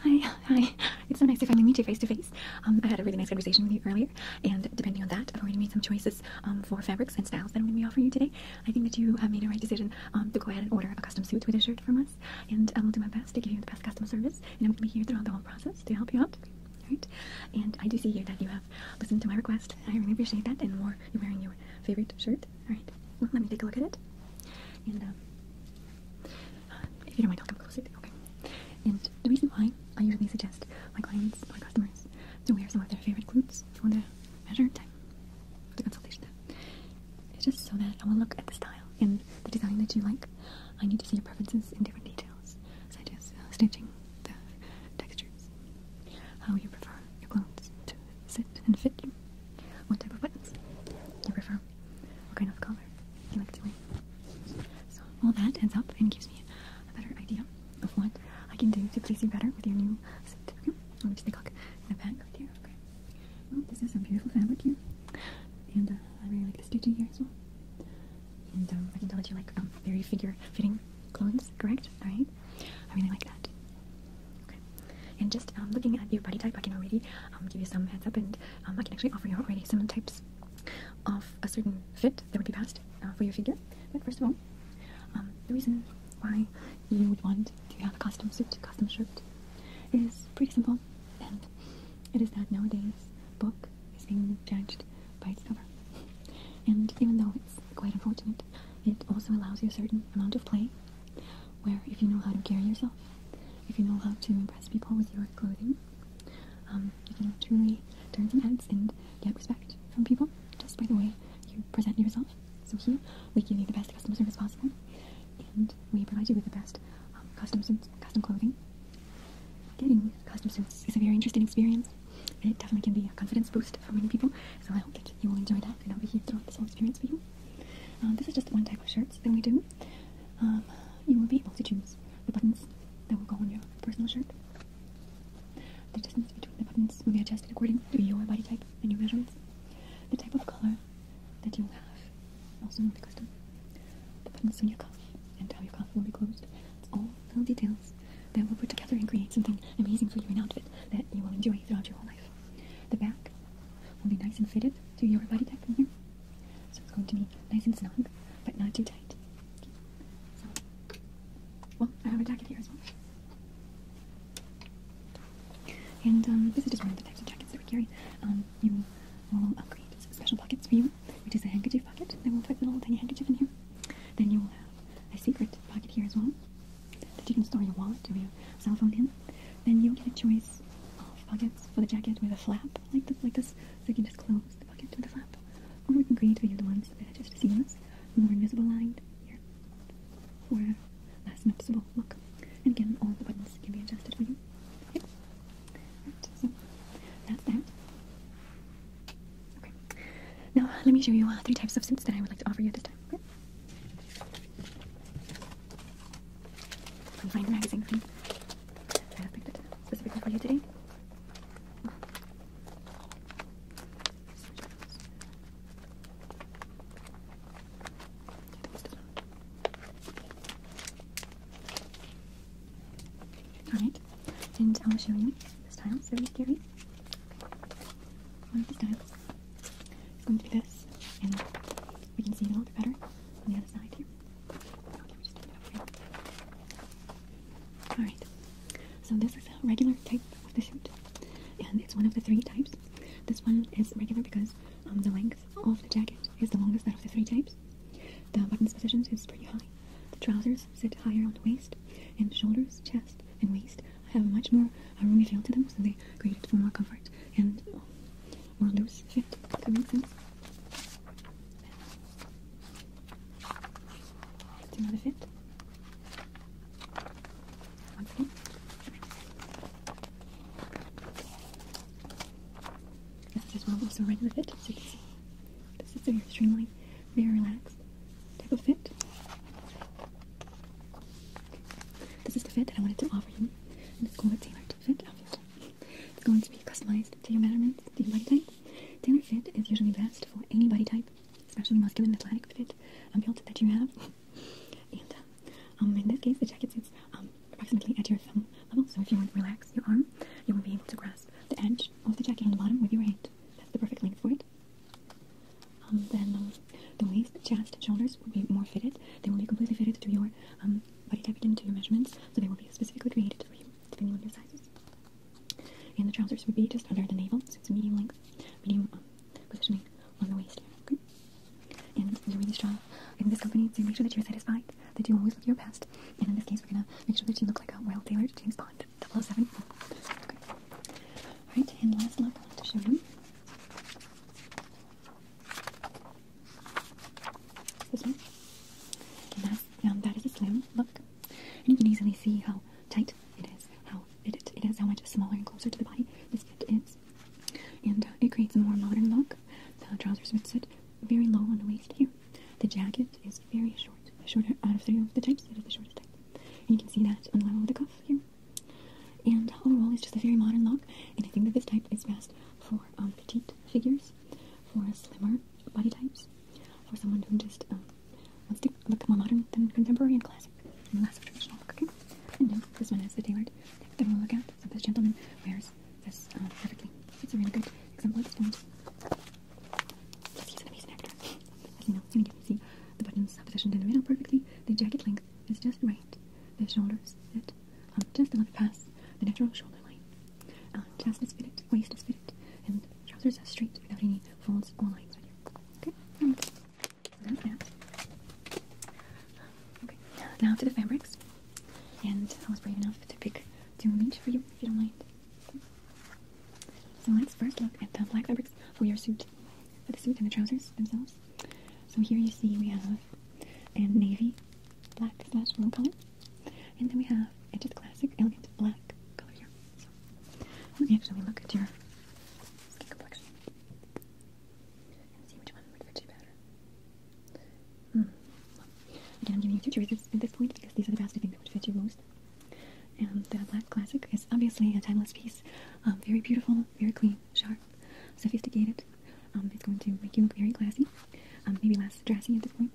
Hi. It's so nice to finally meet you face to face. I had a really nice conversation with you earlier, and depending on that, I've already made some choices for fabrics and styles that I'm going to be offering you today. I think that you have made a right decision to go ahead and order a custom suit with a shirt from us, and I will do my best to give you the best customer service, and I'm going to be here throughout the whole process to help you out. Right? And I do see here that you have listened to my request. I really appreciate that, and you're wearing your favorite shirt. Alright, well, let me take a look at it. And if you don't mind, I'll come closer. Okay. And the reason why I usually suggest my clients or customers to wear some of their favorite clothes for the measure time, for the consultation time, it's just so that I will look at the style and the design that you like. I need to see your preferences in different details, such as stitching, the textures, how you prefer your clothes to sit and fit you, what type of buttons you prefer, what kind of color you like to wear. So all that adds up and gives me a better idea of what I can do to please you better with your new suit. Okay? Let me just take a look in the back right here. Okay. Well, this is a beautiful fabric here, and I really like the stitching here as well. And I can tell that you like very figure-fitting clothes, correct? All right. I really like that. Okay. And just looking at your body type, I can already give you some heads up, and I can actually offer you already some types of a certain fit that would be best for your figure. But first of all, the reason why you would want to have a custom suit, custom shirt, is pretty simple, and it is that nowadays book is being judged by its cover. And even though it's quite unfortunate, it also allows you a certain amount of play, where if you know how to carry yourself, if you know how to impress people with your clothing, you can truly turn some heads and get respect from people just by the way you present yourself. So here, we give you the best customer service possible, and we provide you with the best custom suits, custom clothing. Getting custom suits is a very interesting experience. It definitely can be a confidence boost for many people, so I hope that you will enjoy that, and I'll be here throughout this whole experience for you. This is just one type of shirts that we do. You will be able to choose the buttons that will go on your personal shirt. The distance between the buttons will be adjusted according to your body type and your measurements. The type of color that you will have also will be custom. The buttons on your cuff and how your cuff will be closed. It's all little details that will put together and create something amazing for you, an outfit that you will enjoy throughout your whole life. The back will be nice and fitted to your body type in here. So it's going to be nice and snug, but not too tight. Okay. So, well, I have a jacket here as well. And this is just one of the types of jackets that we carry. You will create special pockets for you, which is a handkerchief pocket that will put a little tiny handkerchief in here. Then you will have a secret pocket here as well, that you can store your wallet or your cell phone in. Then you'll get a choice of pockets for the jacket with a flap like this, so you can just close the pocket with a flap. Or we can create for you the ones that are just seamless, more invisible lined here, for a less noticeable look. And again, all the buttons can be adjusted for you. Okay. Right, so that's that. Okay. Now let me show you 3 types of suits that I would like to offer you at this time. Okay. I'm finding the magazine for you. I have picked it specifically for you today. Alright, and I'll show you the styles that we carry. One of the styles is going to be this, and we can see it a little bit better on the other side here. Okay, just take it up here. Alright, so this is a regular type of the suit, and it's one of the 3 types. This one is regular because the length of the jacket is the longest out of the 3 types. The buttons position is pretty high. The trousers sit higher on the waist, and shoulders, chest, and waist have a much more roomy feel to them, so they create it for more comfort and more loose fit, if that makes sense. Let's see another fit. Once again. This is as well also a regular fit, so you can see. This is a very streamlined, very relaxed type of fit. This is the fit that I wanted to offer you, and it's called a tailored fit outfit. It's going to be customized to your measurements, to your body type. Tailored fit is usually best for any body type, especially muscular and athletic fit build that you have. And in this case, the jacket sits approximately at your thumb level, so if you want to relax your arm height that you always look your best. And in this case, we're gonna make sure that you look like a well-tailored James Bond 007. Okay. Alright, and the last look I want to show you. This one. And that is a slim look. And you can easily see how tight it is, how much smaller and closer to the body this fit is. And it creates a more modern look. The trousers would sit very low on the waist here. The jacket is very short. Shorter out of the types, it is the shortest type. And you can see that on the level of the cuff here. And overall, it's just a very modern look. And I think that this type is best for petite figures, for slimmer body types, for someone who just wants to look more modern than contemporary and classic, and less of a traditional look, okay? And now, this one has the tailored neck that we'll look at. So this gentleman wears this perfectly. It's a really good example at this point. Plus, he's an amazing actor. As you know, and you can see the buttons are positioned in the middle perfectly. The jacket length is just right. The shoulders fit just a little bit past the natural shoulder line. Chest is fitted, waist is fitted, and trousers are straight without any folds or lines right here. Okay, alright. So that's that. Okay, now to the fabrics. And I was brave enough to pick two of each for you, if you don't mind. Okay. So let's first look at the black fabrics for your suit, for the suit and the trousers themselves. So here you see we have a navy black / blue color, and then we have a just classic, elegant black color here. So let me actually look at your skin complexion and see which one would fit you better. Well, again, I'm giving you two choices at this point because these are the best I think that would fit you most. And the black classic is obviously a timeless piece, very beautiful, very clean, sharp, sophisticated. It's going to make you look very classy, maybe less dressy at this point.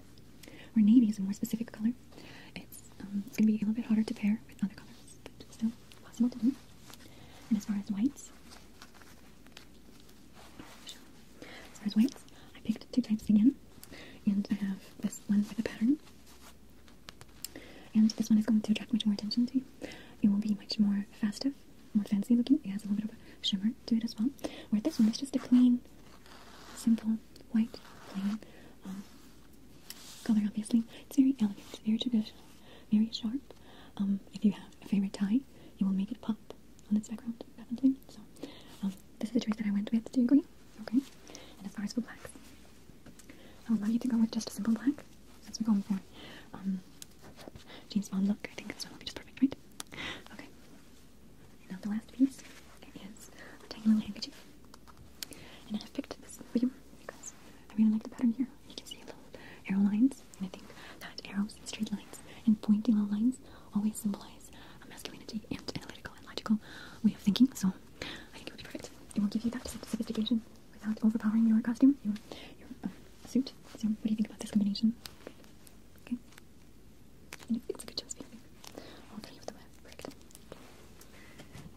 Where navy is a more specific color. It's going to be a little bit harder to pair with other colors, but still possible to do. And as far as whites, I picked two types again, and I have this one with a pattern, and this one is going to attract much more attention to you. It will be much more festive, more fancy looking. It has a little bit of a shimmer to it as well. Where this one is just a clean, simple, white, plain color, obviously. It's very elegant, very traditional, very sharp. If you have a favorite tie, it will make it pop on its background, definitely. So, this is the choice that I went with. Do you agree? Okay. And as far as for blacks, I would love you to go with just a simple black, since we're going for James Bond look. I think this one will be just perfect, right? Okay. And now the last piece is a tiny little handkerchief. And I've picked this for you because I really like the pattern here. You can see little arrow lines, and I think that arrows and straight lines and pointy little lines always symbolize a masculinity and analytical and logical way of thinking. So I think it would be perfect. It will give you that sophistication without overpowering your costume, your suit. So what do you think about this combination? Okay. And it's a good choice, baby. All three of them are perfect.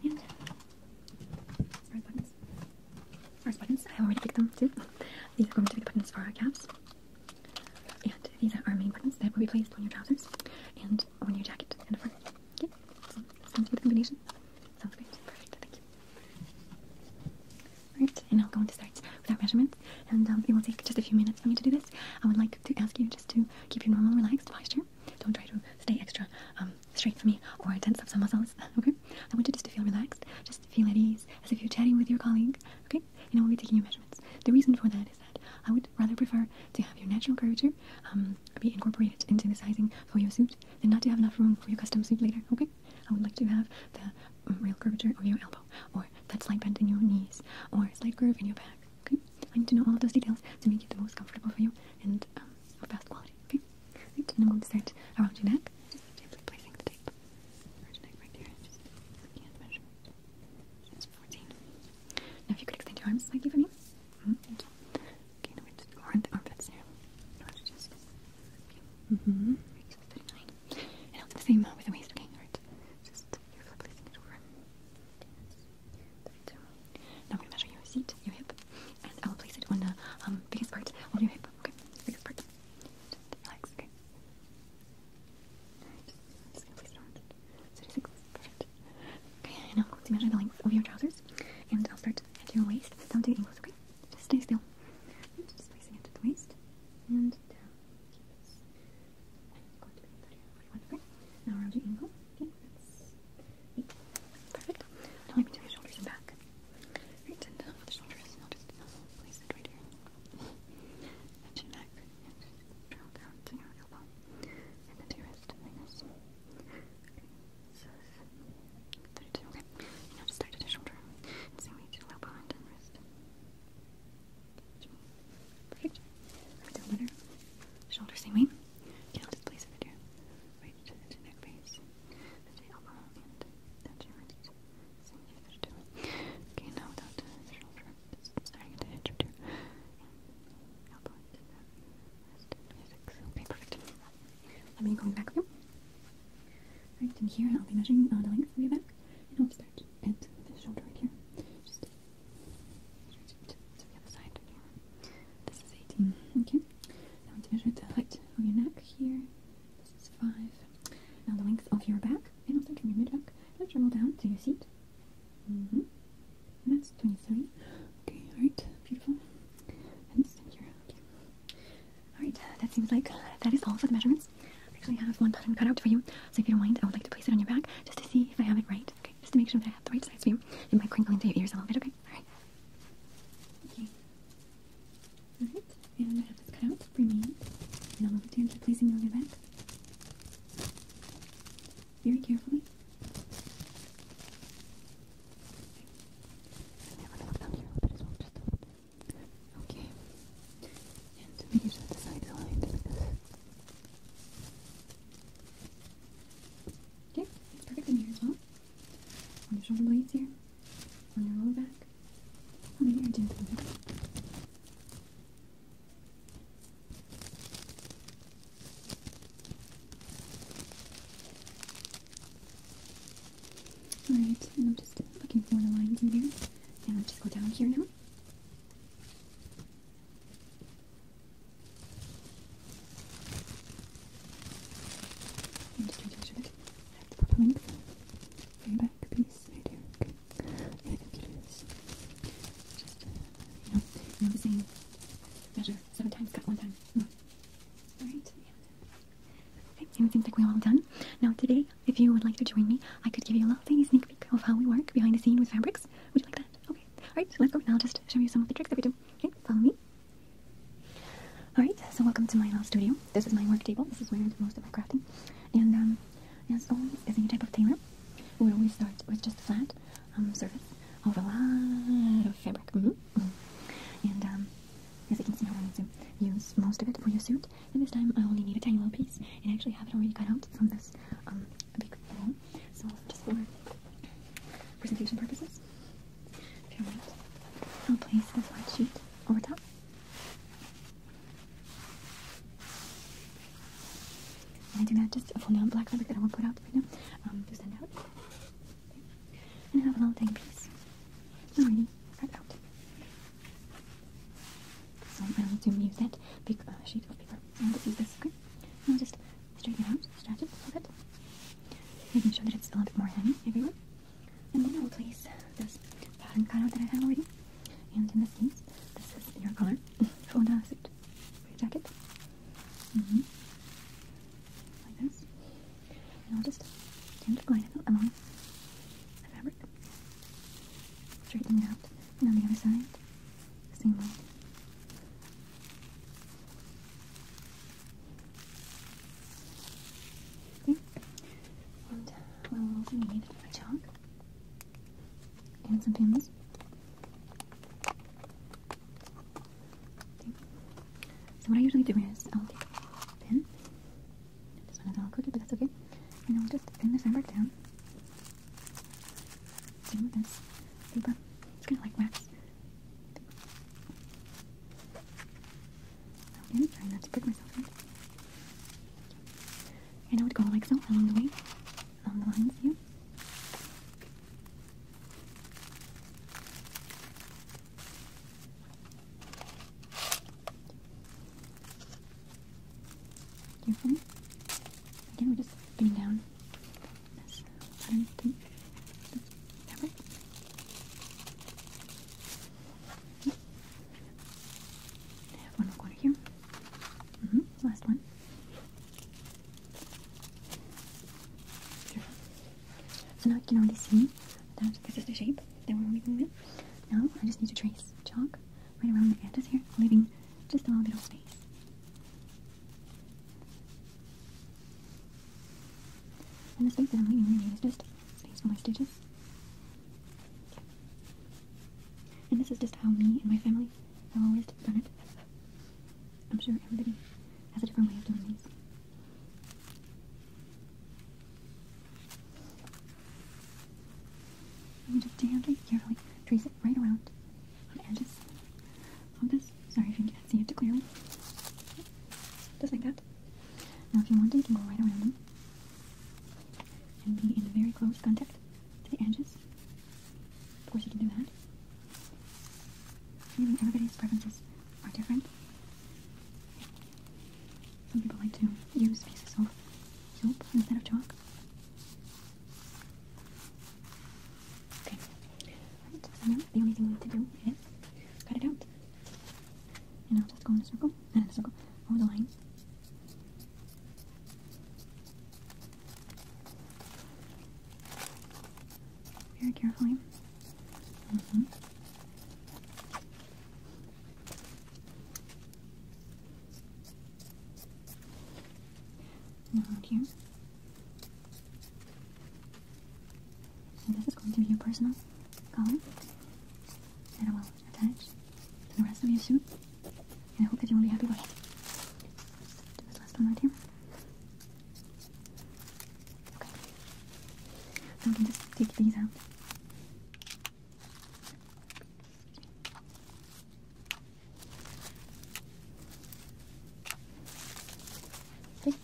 And as far as buttons, I already picked them too. These are going to be the buttons for our calves. And these are our main buttons that will be placed on your trousers and on your jacket and the front. Okay, so that's going to be the combination. Sounds great. Perfect. Thank you. Alright, and now I'm going to start with our measurements. And it will take just a few minutes for me to do this. I would like to ask you just to keep your normal, relaxed posture. Don't try to stay extra straight for me or tense up some muscles. Okay? I want you just to feel relaxed. Just feel at ease, as if you're chatting with your colleague. Okay? And I will be taking your measurements. The reason for that is that I would rather prefer to have your natural curvature be incorporated into the sizing for your suit than not to have enough room for your custom suit later, okay? I would like to have the real curvature of your elbow, or that slight bend in your knees, or a slight curve in your back, okay? I need to know all of those details to make it the most comfortable for you and of best quality, okay? Right, and I'm going to start around your neck, just gently placing the tape around your neck right there, just looking at the measurement. That's 14. Now if you could extend your arms slightly for me. Thank you. Okay, now we're just around the armpits here. Just, okay. Right, so 39. And I'll do the same with the waist, okay? Alright. Just carefully placing it over. Okay, that's 32. Now I'm going to measure your seat, your hip, and I will place it on the biggest part of your hip, okay? Biggest part. Just relax, okay? Alright, just going to place it around 36. Perfect. Okay, and now I'm going to measure the length of your trousers, and I'll start at your waist down to your ankles, okay? Just stay still. Just placing it at the waist and down. Keep it. I'm going to let me go back with you. Right, and here I'll be measuring the length of your back, and I'll start at the shoulder right here. Just stretch it to the other side. This is 18. Okay. Now to measure the height of your neck here. This is 5. Now the length of your back, and I'll start from your mid-back and travel down to your seat. And that's 23. Okay, alright, beautiful. And stand here. Okay. Alright, that seems like that is all for the measurements. I actually have one pattern cut out for you, so if you don't mind, I would like to place it on your back just to see if I have it right. Okay, just to make sure that I have the right size for you. It might crinkle into your ears a little bit, okay? Alright. Okay. Alright, and I have this cut out for me. And I'll move it to you and placing it on your back. Very carefully. Okay. And making sure that the side is aligned like this. Okay, it's perfect in here as well. On your shoulder blades here. On your lower back. Oh, maybe I did. Alright, and I'm just looking for the lines in here. And I'll just go down here now. And just try to measure it. I have the proper length. Very back piece right here. Okay. Yeah, I think it is. Just, you know the same measure 7 times, cut 1 time. Alright. Okay, and it seems like we're all done. Now today, if you would like to join me, I could give you a little tiny sneak peek of how we work behind the scene with fabrics. Would you like that? Okay. Alright, so let's go. Now I'll just show you some of the tricks that we do. Okay, follow me. Alright, so welcome to my little studio. This is my work table. This is where I do most of my crafting. And as always, as any type of tailor, we would always start with just a flat surface of a lot of fabric. And as you can see, I'm going to use most of it for your suit. And this time I only need a tiny little piece, and I actually have it already cut out from this big roll. So just for presentation purposes, if you want, I'll place this white sheet over top. And I do not just fold down black fabric that I will put out right now to send out. Okay. And I have a little tiny piece already cut out. So I don't need to use that big sheet of paper. I'll just use this, okay? And I'll just straighten it out, stretch it a little bit, making sure that it's a little bit more heavy everywhere. And then I'll place this pattern cutout that I have already. And in this case, this is your color for the suit, for your jacket. Like this. And I'll just gently glide it along the fabric, straightening it out. And on the other side, the same way. Okay. And we'll also need a chalk and some pins. Okay. So what I usually do is I'll take a pin. This one is a little crooked, but that's okay. And I'll just pin the fabric down. Same with this paper. It's kind of like wax. Okay, trying not to prick myself here. And I would go like so along the way, along the lines here. Carefully. Again, we're just pinning down this pattern thing, this fabric. Okay. I have one more corner here. Last one. So now you can already see that this is the shape that we're making it. Now I just need to trace chalk right around the edges here, leaving just a little bit of space. And the space that I'm leaving really is just space for my stitches. Okay. And this is just how me and my family have always done it. I'm sure everybody has a different way of doing these. And just gently, carefully trace it right around on the edges of this. Sorry if you can't see it too clearly. Just like that. Now if you want it, you can go right right around them and be in very close contact to the edges. Of course, you can do that. Really, everybody's preferences are different. Some people like to use pieces of soap instead of chalk. Okay. Right, so now the only thing we need to do is cut it out. And I'll just go in a circle, and in a circle over the line. Very carefully. Now around here. So this is going to be your personal color that I will attach to the rest of your suit. And I hope that you will be happy with it. Do this last one right here. Okay. So we can just take these out. Okay.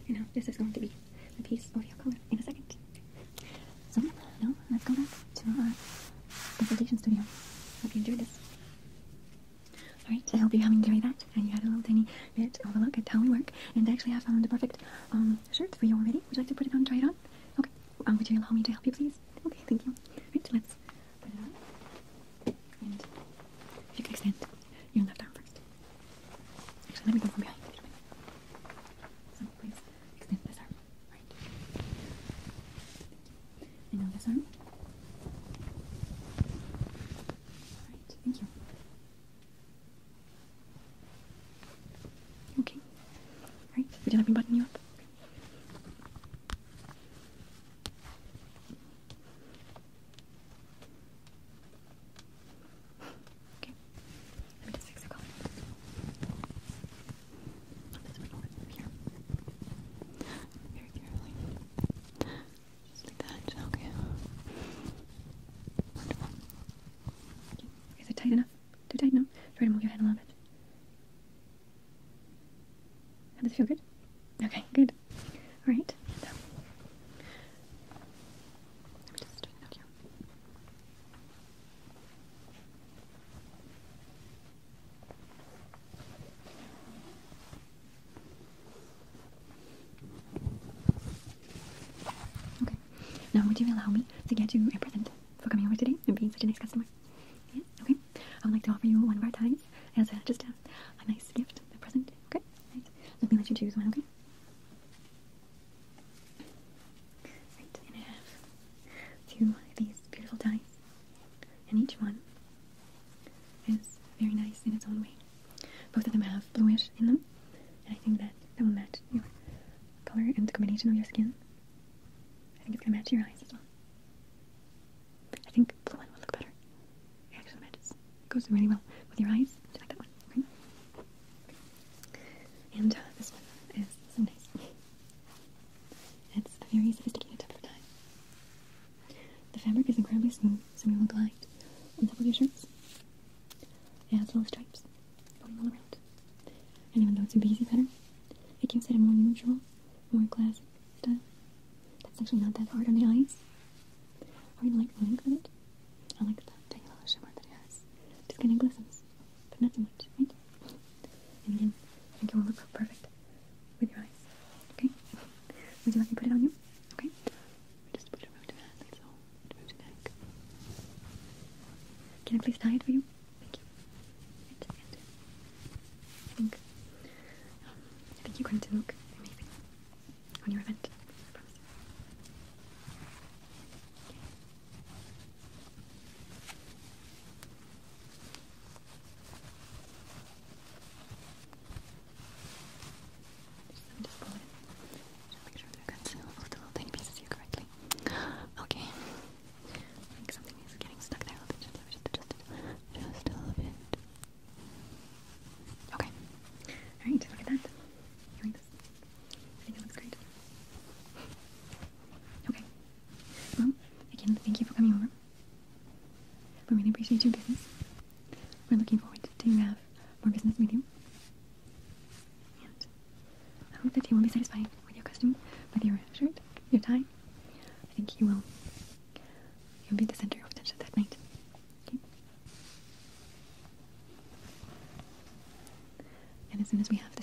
And now this is going to be a piece of your color in a second. So now let's go back to our consultation studio. Hope you enjoyed this. Alright, I hope you enjoyed that and you had a little tiny bit of a look at how we work. And actually I found the perfect shirt for you already. Would you like to put it on and try it on? Okay. Would you allow me to help you, please? Okay, thank you. Alright, let's put it on. And if you can extend your left arm first. Actually, let me go from behind. So please extend this arm. Right. And now this arm. Alright, thank you. Okay. Alright, would you let me button you up? Okay. Let me just fix the color. This one over here. Very carefully. Just like that. Okay. Wonderful. Okay. Is it tight enough? Too tight? No? Try to move your head a little bit. How does it feel? Good? Okay, good. Alright. Let me just straighten out here. Okay. Now, would you allow me to get you a present for coming over today and being such a nice customer? Yes? Okay. I would like to offer you one of our ties as just a nice gift, a present. Okay? Right. Let me let you choose one, okay? Right, and I have two of these beautiful ties. And each one is very nice in its own way. Both of them have bluish in them. And I think that will match your color and the combination of your skin. I think it's going to match your eyes as well. I think blue one will look better. It actually matches. It goes really well with your eyes. Do you like that one? Okay. And this one is so nice. It's a very sophisticated type of tie. The fabric is incredibly smooth, so it will glide on top of your shirts. It has little stripes going all around. And even though it's a easy pattern, it gives it a more neutral, more classic style. That's actually not that hard on the eyes. I really like the length of it. I like the tiny little shimmer that it has. It just kind of glistens, but not so much, right? And again, I think it will look perfect with your eyes. Okay? Would you like me to put it on you? Okay? Just put it around your hand like so. Around your neck. Can I please tie it for you? Thank you. Right, and I think you're going to look amazing on your event. I promise. Let me just pull it in. Just make sure that I got all the little tiny pieces here correctly. Okay. I think something is getting stuck there a little bit. Let me just adjust it just a little bit. Okay. Alright, look at that. You like this? I think it looks great. Okay. Well, again, thank you for coming over. We really appreciate your business. We're looking forward to have more business with you. And I hope that you will be satisfied with your costume. your tie, I think you'll be the center of attention that night. Okay? And as soon as we have